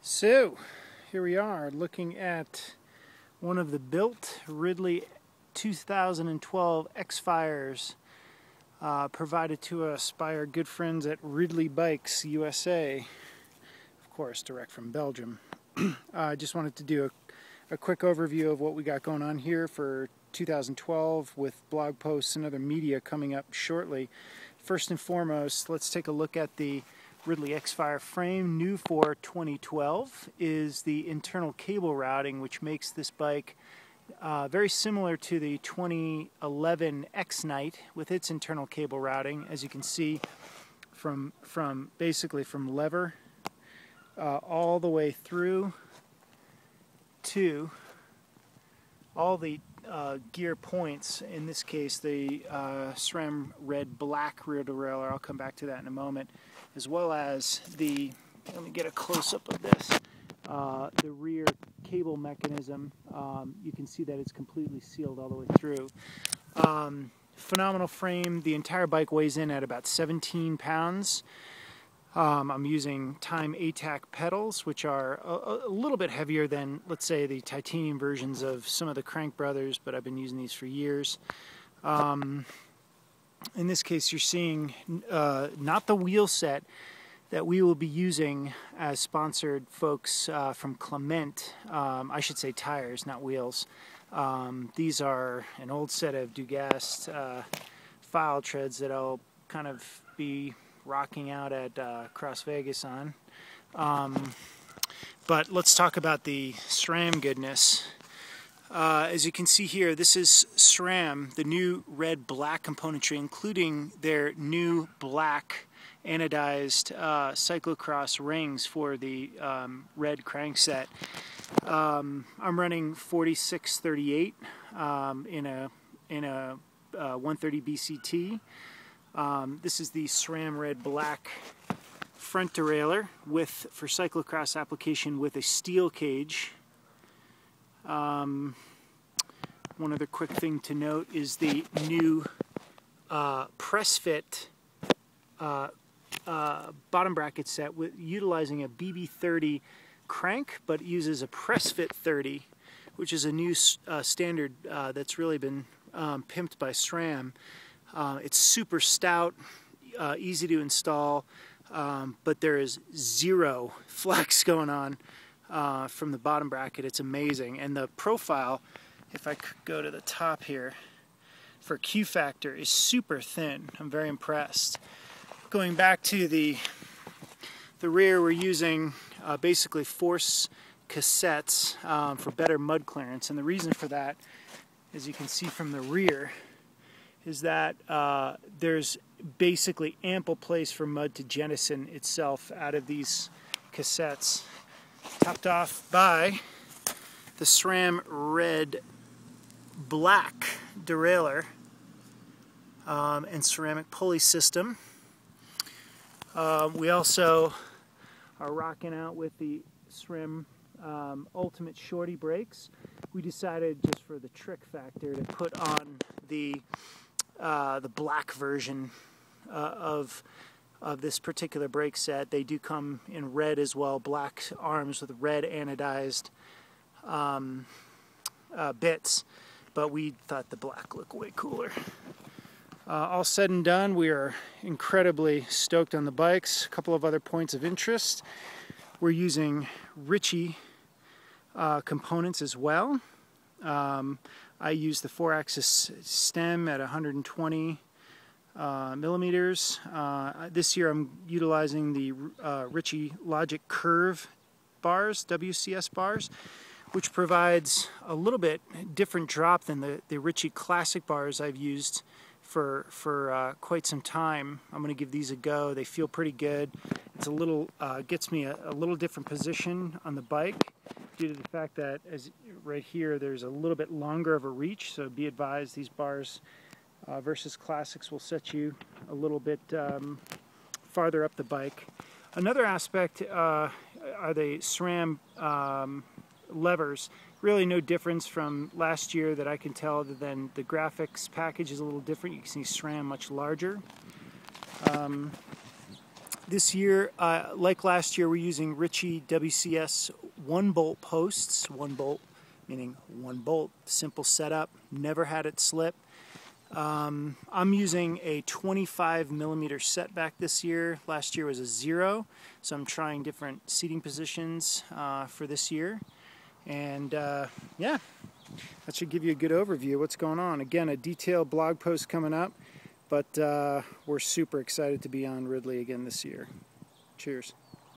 So, here we are looking at one of the built Ridley 2012 X-Fires provided to us by our good friends at Ridley Bikes USA, of course direct from Belgium. I just wanted to do a quick overview of what we got going on here for 2012 with blog posts and other media coming up shortly. First and foremost, let's take a look at the Ridley X-Fire frame. New for 2012 is the internal cable routing, which makes this bike very similar to the 2011 X-Night with its internal cable routing. As you can see, basically from lever all the way through to all the gear points. In this case, the SRAM red black rear derailleur. I'll come back to that in a moment, as well as the, let me get a close-up of this, the rear cable mechanism. You can see that it's completely sealed all the way through. Phenomenal frame. The entire bike weighs in at about 17 pounds. I'm using Time ATAC pedals, which are a little bit heavier than, let's say, the titanium versions of some of the Crank Brothers, but I've been using these for years. In this case, you're seeing not the wheel set that we will be using as sponsored folks from Clement. I should say tires, not wheels. These are an old set of Dugast file treads that I'll kind of be rocking out at Cross Vegas on. But let's talk about the SRAM goodness. As you can see here, this is SRAM, the new red-black componentry, including their new black anodized cyclocross rings for the red crankset. I'm running 4638 in a 130 BCT. This is the SRAM red black front derailleur for cyclocross application with a steel cage. One other quick thing to note is the new press fit bottom bracket set utilizing a BB30 crank, but uses a press fit 30, which is a new standard that's really been pimped by SRAM. It's super stout, easy to install, but there is zero flex going on from the bottom bracket. It's amazing. And the profile, if I could go to the top here, for Q factor is super thin. I'm very impressed. Going back to the rear, we're using basically force cassettes for better mud clearance. And the reason for that, as you can see from the rear, is that there's basically ample place for mud to jettison itself out of these cassettes. Topped off by the SRAM red black derailleur and ceramic pulley system. We also are rocking out with the SRAM Ultimate Shorty brakes. We decided, just for the trick factor, to put on the black version of this particular brake set. They do come in red as well, black arms with red anodized bits, but we thought the black looked way cooler. All said and done, we are incredibly stoked on the bikes. A couple of other points of interest. We're using Ritchie components as well. I use the 4-axis stem at 120 millimeters. This year I'm utilizing the Ritchie Logic Curve bars, WCS bars, which provides a little bit different drop than the Ritchie Classic bars I've used for quite some time. I'm going to give these a go. They feel pretty good. It's a little gets me a little different position on the bike due to the fact that, as right here, there's a little bit longer of a reach. So be advised, these bars versus Classics will set you a little bit farther up the bike. Another aspect are the SRAM levers. Really no difference from last year that I can tell, other than the graphics package is a little different. You can see SRAM much larger. This year, like last year, we're using Ritchie WCS 1-bolt posts. 1 bolt meaning 1 bolt, simple setup, never had it slip. I'm using a 25mm setback this year. Last year was a 0, so I'm trying different seating positions for this year. And yeah, that should give you a good overview of what's going on. Again, a detailed blog post coming up, but we're super excited to be on Ridley again this year. Cheers.